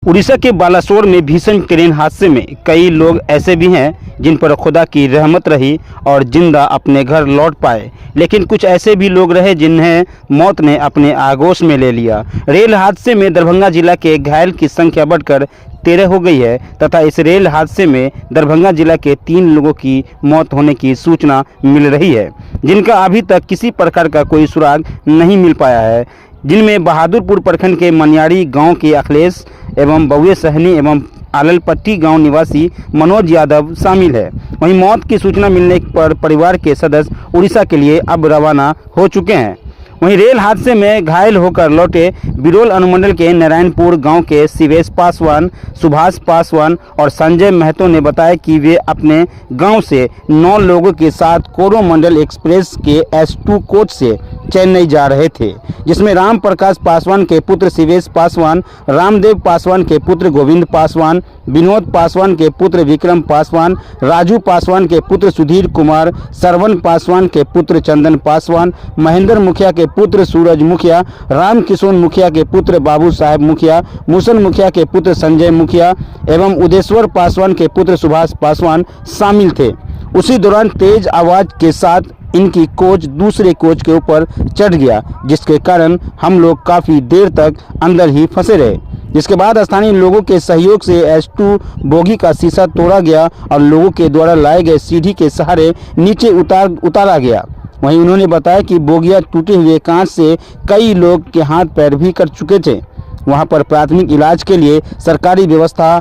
उड़ीसा के बालासोर में भीषण ट्रेन हादसे में कई लोग ऐसे भी हैं जिन पर खुदा की रहमत रही और जिंदा अपने घर लौट पाए, लेकिन कुछ ऐसे भी लोग रहे जिन्हें मौत ने अपने आगोश में ले लिया। रेल हादसे में दरभंगा जिला के घायल की संख्या बढ़कर 13 हो गई है तथा इस रेल हादसे में दरभंगा जिला के 3 लोगों की मौत होने की सूचना मिल रही है, जिनका अभी तक किसी प्रकार का कोई सुराग नहीं मिल पाया है, जिनमें बहादुरपुर प्रखंड के मनियारी गांव के अखिलेश एवं बउए सहनी एवं आललपट्टी गांव निवासी मनोज यादव शामिल है। वहीं मौत की सूचना मिलने पर परिवार के सदस्य उड़ीसा के लिए अब रवाना हो चुके हैं। वहीं रेल हादसे में घायल होकर लौटे बिरोल अनुमंडल के नारायणपुर गांव के शिवेश पासवान, सुभाष पासवान और संजय महतो ने बताया कि वे अपने गांव से 9 लोगों के साथ कोरोमंडल एक्सप्रेस के S2 कोच से चेन्नई जा रहे थे, जिसमें राम प्रकाश पासवान के पुत्र शिवेश पासवान, रामदेव पासवान के पुत्र गोविंद पासवान, विनोद पासवान के पुत्र विक्रम पासवान, राजू पासवान के पुत्र सुधीर कुमार, सरवन पासवान के पुत्र चंदन पासवान, महेंद्र मुखिया के पुत्र सूरज मुखिया, राम किशोर मुखिया के पुत्र बाबू साहेब मुखिया, मूसल मुखिया के पुत्र संजय मुखिया एवं उदेश्वर पासवान के पुत्र सुभाष पासवान शामिल थे। उसी दौरान तेज आवाज के साथ इनकी कोच दूसरे कोच के ऊपर चढ़ गया, जिसके कारण हम लोग काफ़ी देर तक अंदर ही फंसे रहे। जिसके बाद स्थानीय लोगों के सहयोग से S2 बोगी का शीशा तोड़ा गया और लोगों के द्वारा लाए गए सीढ़ी के सहारे नीचे उतारा गया। वहीं उन्होंने बताया कि बोगिया टूटे हुए कांच से कई लोग के हाथ पैर भी कट चुके थे। वहां पर प्राथमिक इलाज के लिए सरकारी व्यवस्था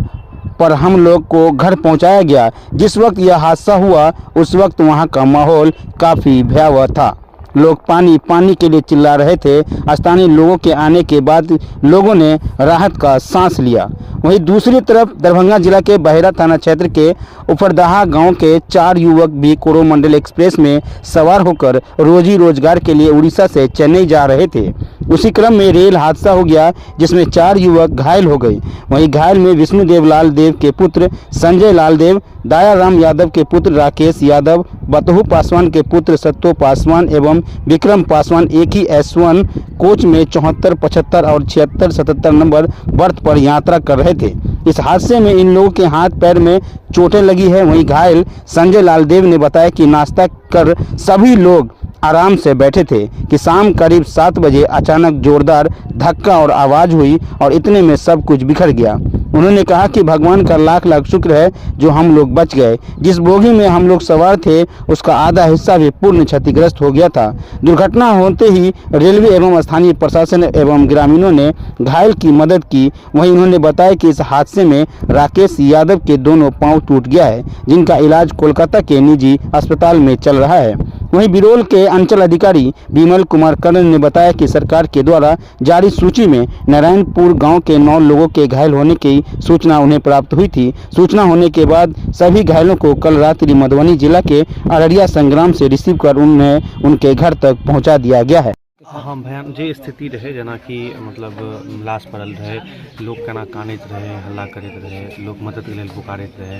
पर हम लोग को घर पहुंचाया गया। जिस वक्त यह हादसा हुआ उस वक्त वहां का माहौल काफ़ी भयावह था। लोग पानी पानी के लिए चिल्ला रहे थे। स्थानीय लोगों के आने के बाद लोगों ने राहत का सांस लिया। वहीं दूसरी तरफ दरभंगा जिला के बहेरा थाना क्षेत्र के उपरदाहा गांव के 4 युवक भी कोरोमंडल एक्सप्रेस में सवार होकर रोजी रोजगार के लिए उड़ीसा से चेन्नई जा रहे थे। उसी क्रम में रेल हादसा हो गया, जिसमें 4 युवक घायल हो गए। वहीं घायल में विष्णुदेव लाल देव के पुत्र संजय लाल देव, दयाराम यादव के पुत्र राकेश यादव, बतहू पासवान के पुत्र सत्तो पासवान एवं विक्रम पासवान एक ही S1 कोच में 74, 75 और 76, 77 नंबर बर्थ पर यात्रा कर रहे थे। इस हादसे में इन लोगों के हाथ पैर में चोटें लगी है। वहीं घायल संजय लाल देव ने बताया कि नाश्ता कर सभी लोग आराम से बैठे थे कि शाम करीब 7 बजे अचानक जोरदार धक्का और आवाज़ हुई और इतने में सब कुछ बिखर गया। उन्होंने कहा कि भगवान का लाख लाख शुक्र है जो हम लोग बच गए। जिस बोगी में हम लोग सवार थे उसका आधा हिस्सा भी पूर्ण क्षतिग्रस्त हो गया था। दुर्घटना होते ही रेलवे एवं स्थानीय प्रशासन एवं ग्रामीणों ने घायल की मदद की। वहीं उन्होंने बताया कि इस हादसे में राकेश यादव के दोनों पांव टूट गया है, जिनका इलाज कोलकाता के निजी अस्पताल में चल रहा है। वहीं बिरोल के अंचल अधिकारी विमल कुमार कर्ण ने बताया कि सरकार के द्वारा जारी सूची में नारायणपुर गांव के 9 लोगों के घायल होने की सूचना उन्हें प्राप्त हुई थी। सूचना होने के बाद सभी घायलों को कल रात्रि मधुबनी जिला के अररिया संग्राम से रिसीव कर उन्हें उनके घर तक पहुंचा दिया गया है। हाँ भयान जे स्थिति रहे जना कि मतलब लाश पड़ल रहे, लोग केना कानैत रहे, हल्ला करैत रहे, लोग मदद के लेल पुकारैत रहे,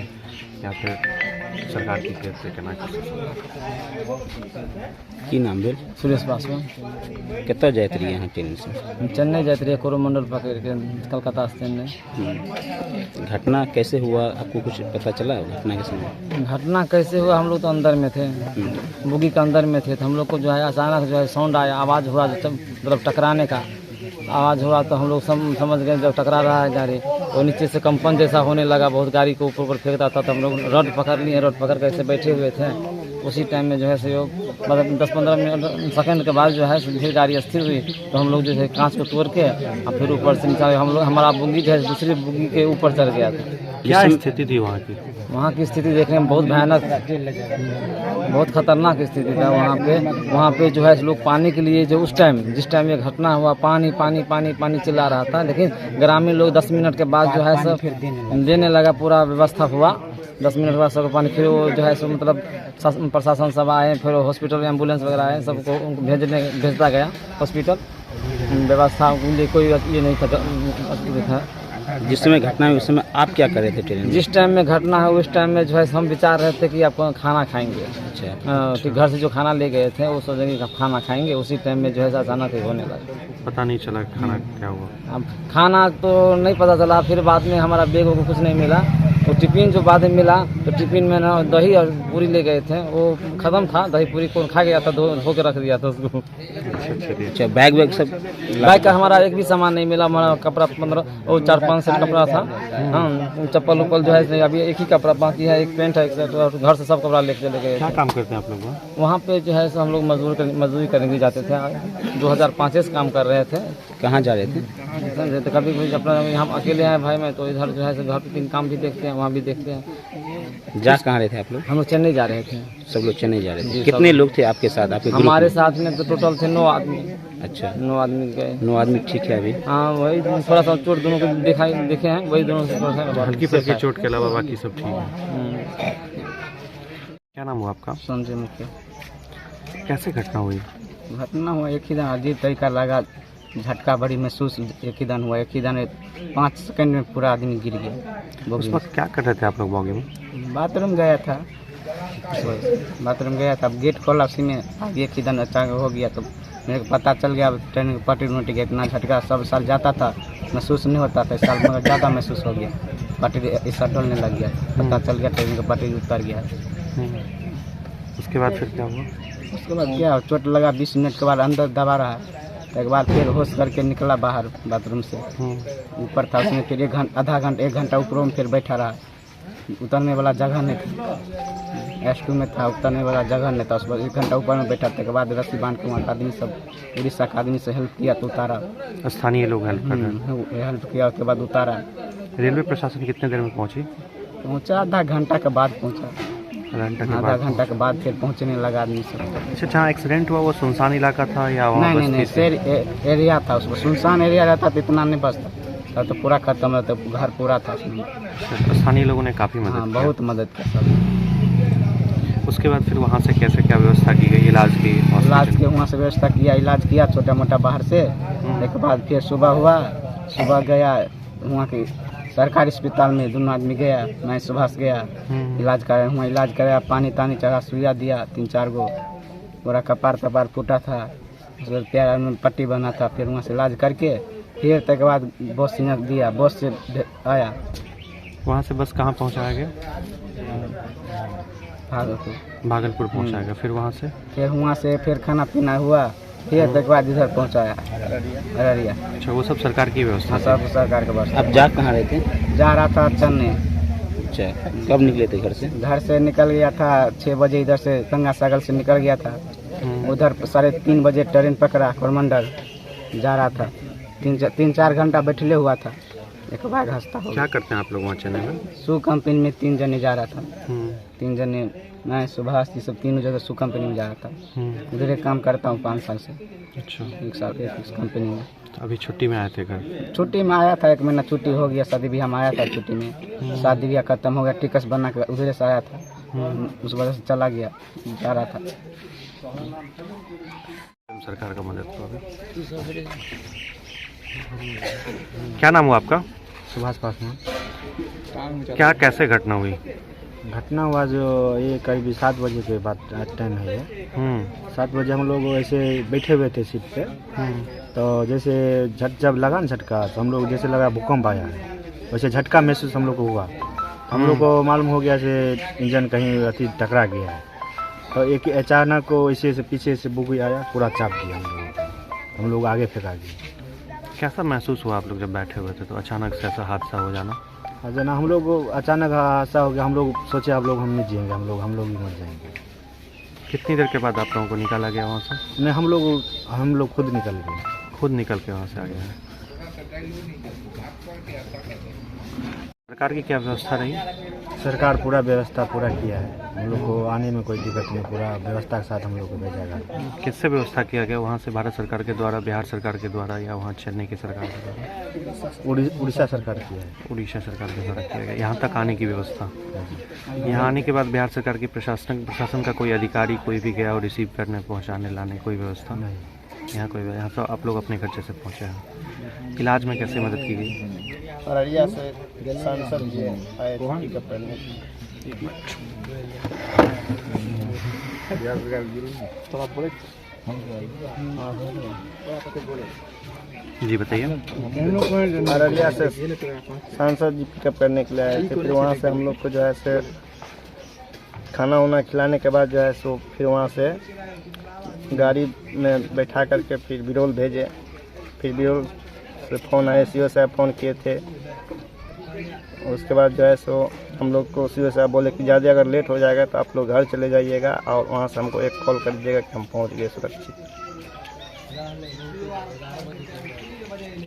या फिर सरकार की तरफ से केना की नाम भेल? सुरेश पासवान। कितना जाइत रही यहाँ ट्रेन से? चेन्नई जाते रहिए, कोरोमंडल पकड़ के कलकत्ता से चेन्नई। घटना कैसे हुआ, आपको कुछ पता चला घटना के समय? घटना कैसे हुआ, हम लोग तो अंदर में थे, बोगी के अंदर में थे, तो हम लोग को जो है अचानक जो है साउंड आया, आवाज़ हुआ, मतलब टकराने का आवाज़ हुआ, तो हम लोग समझ गए जब टकरा रहा है गाड़ी, तो नीचे से कंपन जैसा होने लगा, बहुत गाड़ी को ऊपर फेंकता था, तो हम लोग रड पकड़ लिए, रड पकड़ कर ऐसे बैठे हुए थे। उसी टाइम में जो है सहयोग मतलब 10-15 मिनट सेकंड के बाद जो है फिर गाड़ी स्थिर हुई, तो हम लोग जो है कांच को तोड़ के और फिर ऊपर से नीचे हम लोग, हमारा बोगी जो है दूसरी बोगी के ऊपर चढ़ गया था। क्या स्थिति थी वहाँ की? वहाँ की स्थिति देखने में बहुत भयानक, बहुत खतरनाक स्थिति था वहाँ पे जो है लोग पानी के लिए जो उस टाइम जिस टाइम ये घटना हुआ पानी पानी पानी पानी चिल्ला रहा था, लेकिन ग्रामीण लोग 10 मिनट के बाद जो है सब देने लगा, पूरा व्यवस्था हुआ। 10 मिनट के बाद सबको पानी, फिर वो जो है सो मतलब प्रशासन सब आए, फिर हॉस्पिटल एम्बुलेंस वगैरह आए, सबको उनको भेजता गया हॉस्पिटल। व्यवस्था के लिए कोई ये नहीं था। जिस समय घटना हुई उस समय आप क्या कर रहे थे ट्रेन में? जिस टाइम में घटना है उस टाइम में जो है हम विचार रहे थे कि आप खाना खाएंगे। अच्छा, कि घर से जो खाना ले गए थे वो सोचे कि खाना खाएंगे, उसी टाइम में जो है अचानक ही होने लगा। पता नहीं चला खाना क्या हुआ? अब खाना तो नहीं पता चला, फिर बाद में हमारा बैग को कुछ नहीं मिला। तो टिफिन जो बाद में मिला तो टिफिन में ना दही और पूरी ले गए थे, वो ख़त्म था। दही पूरी कौन खा गया था, धो के रख दिया था उसको। अच्छा, बैग वैग सब? बैग का हमारा एक भी सामान नहीं मिला। हमारा कपड़ा 4-5 सेट कपड़ा था। हाँ, चप्पल उप्पल जो है अभी एक ही कपड़ा बाकी है, एक पेंट है, एक सेट, और घर से सब कपड़ा लेके चले गए। क्या काम करते हैं आप लोग? वहाँ पे जो है हम लोग मजदूरी करने जाते थे। 2005 से काम कर रहे थे। कहाँ जा रहे थे? समझे तो कभी कोई अपना हम अकेले हैं भाई, मैं तो इधर जो है घर पे 3 काम भी देखते हैं, वहाँ भी देखते हैं। जा कहाँ रहे थे आप लोग? हम लोग चेन्नई जा रहे थे। सब लोग चेन्नई जा रहे थे। जी, कितने सब। लोग थे आपके साथ, आपके ग्रुप हमारे में? साथ में तो टोटल थे 9 आदमी। अच्छा, 9 आदमी गए। 9 आदमी ठीक है अभी? हाँ, वही थोड़ा सा चोट दोनों को देखे हैं, वही दोनों से थोड़ा सा हल्की फुल्की चोट के अलावा बाकी सब ठीक है। क्या नाम हुआ आपका? संजय मुखिया। कैसे घटना हुई? घटना हुआ एक ही दिन अजीब तरीका लगा, झटका बड़ी महसूस एक ही दिन हुआ। एक ही दिन 5 सेकंड में पूरा आदमी गिर गया। उस वक्त क्या कर रहे थे आप लोग बॉगी में? बाथरूम गया था। अब गेट खोला, उसी में एक ही दिन अचानक हो गया। तो मेरे को पता चल गया, ट्रेन की पटरी नोट गया। इतना झटका सब साल जाता था, महसूस नहीं होता था, इस साल मगर ज़्यादा महसूस हो गया। पटरी ऐसा डोलने लग गया, पता चल गया ट्रेन की पटरी उतर गया। उसके बाद फिर क्या हुआ? उसके बाद क्या, चोट लगा, 20 मिनट के बाद अंदर दबा रहा। एक बार फिर होश करके निकला बाहर बाथरूम से। ऊपर था, उसमें फिर एक घंटा ऊपर में फिर बैठा रहा। उतरने वाला जगह नहीं था। S2 में था, उतरने वाला जगह नहीं था। उस पर 1 घंटा ऊपर में बैठा था। के बाद रस्सी बांध के वहाँ आदमी सब, उड़ीसा का आदमी से हेल्प किया तो उतारा। स्थानीय लोग हेल्प कर रहे हैं? हेल्प किया, उसके बाद उतारा। रेलवे प्रशासन कितने देर में पहुंची? पहुँचा आधा घंटा के बाद पहुँचा। आधा घंटा के बाद फिर पहुँचने लगा आदमी सब। अच्छा, जहाँ एक्सीडेंट हुआ वो सुनसान इलाका था या वहाँ नहीं, शेर एरिया था। उसमें सुनसान एरिया रहता तो इतना नहीं बचता, तो पूरा खत्म रहता, घर पूरा था उसमें। स्थानीय लोगों ने काफ़ी मदद हाँ, किया। बहुत मदद किया सब। उसके बाद फिर वहाँ से कैसे क्या व्यवस्था की गई इलाज की? इलाज के वहाँ से व्यवस्था किया, इलाज किया छोटा मोटा बाहर से। एक बाद फिर सुबह हुआ, सुबह गया वहाँ के सरकारी अस्पताल में, दोनों आदमी गया, मैं सुबह से गया। इलाज कराया, वहाँ इलाज कराया, पानी तानी चढ़ा, सुइया दिया 3-4 गो। पूरा कपार फूटा था, उसके पैर में पट्टी बना था। फिर वहाँ से इलाज करके फिर तक बाद बस दिया, बस से आया। वहाँ से बस कहाँ पहुँचाया गया? भागलपुर पहुँचाया गया। फिर वहाँ से फिर खाना पीना हुआ, फिर तक बाद इधर पहुँचाया अररिया। अच्छा, वो सब सरकार की व्यवस्था? हाँ, सब सरकार के बस। आप जा कहाँ रहे थे? जा रहा था चेन्नई। अच्छा, कब निकले थे घर से? घर से निकल गया था 6 बजे, इधर से गंगा सागर से निकल गया था। उधर 3:30 बजे ट्रेन पकड़ा, कोरमंडल जा रहा था। 3-4 घंटा बैठले हुआ था। एक बार हंसता हो। क्या करते हैं आप लोग वहाँ चेन्नई में? सू कंपनी में 3 जने जा रहा था। 3 जने, मैं सुभाष जी सब तीनों जगह सू कंपनी में जा रहा था। उधर एक काम करता हूँ 5 साल से। अच्छा, 1 साल इस कंपनी में। तो अभी छुट्टी में आए थे घर? छुट्टी में आया था, 1 महीना छुट्टी हो गया। शादी ब्याह में आया था छुट्टी में। शादी ब्याह खत्म हो गया, टिकट बना के उधर से आया था। उस वजह से चला गया, जा रहा था। सरकार का मदद तो अभी। क्या नाम हुआ आपका? सुभाष पासवान। क्या कैसे घटना हुई? घटना हुआ जो ये करीब 7 बजे के बाद टाइम है ये। 7 बजे हम लोग ऐसे बैठे हुए थे सीट पे। तो जैसे जब लगा ना झटका, तो हम लोग जैसे लगा भूकंप आया है, वैसे झटका महसूस हम लोग को हुआ। हम लोग को मालूम हो गया से इंजन कहीं अति टकरा गया है। तो एक अचानक को ऐसे से पीछे से बुगी आया, पूरा चाप दिया हम लोग आगे फेंका दिया। कैसा महसूस हुआ आप लोग जब बैठे हुए थे तो अचानक से ऐसा हादसा हो जाना? जना हम लोग अचानक हादसा हो गया। हम लोग सोचे आप लोग हम नहीं जिएंगे, हम लोग ही मर जाएंगे। कितनी देर के बाद आप लोगों को निकाला गया वहाँ से? नहीं, हम लोग खुद निकल गए। खुद निकल के वहाँ से आ गए हैं। सरकार की क्या व्यवस्था रही? सरकार पूरा व्यवस्था पूरा किया है। हम लोग को आने में कोई दिक्कत नहीं, पूरा व्यवस्था के साथ हम लोग को भेजा गया। किससे व्यवस्था किया गया वहाँ से? भारत सरकार के द्वारा, बिहार सरकार के द्वारा, या वहाँ चेन्नई की सरकार के द्वारा? उड़ीसा सरकार किया है। उड़ीसा सरकार के द्वारा किया गया यहाँ तक आने की व्यवस्था। यहाँ आने के बाद बिहार सरकार की प्रशासन का कोई अधिकारी कोई भी गया और रिसीव करने, पहुँचाने, लाने कोई व्यवस्था नहीं। यहाँ कोई, यहाँ तो आप लोग अपने खर्चे से पहुँचे हैं। इलाज में कैसे मदद की गई? अररिया से सांसद जी आए पिकअप करने। जी बताइए। अररिया से सांसद जी पिकअप करने के लिए आए थे। फिर वहाँ से हम लोग को जो है से खाना वाना खिलाने के बाद जो है सो फिर वहाँ से गाड़ी में बैठा करके फिर बिरौल भेजे। फिर बिरौल से फ़ोन आए, सी ओ साहब फ़ोन किए थे। उसके बाद जो है सो हम लोग को सी ओ साहब बोले कि ज़्यादा अगर लेट हो जाएगा तो आप लोग घर चले जाइएगा और वहाँ से हमको एक कॉल कर दीजिएगा कि हम पहुँच गए सुरक्षित।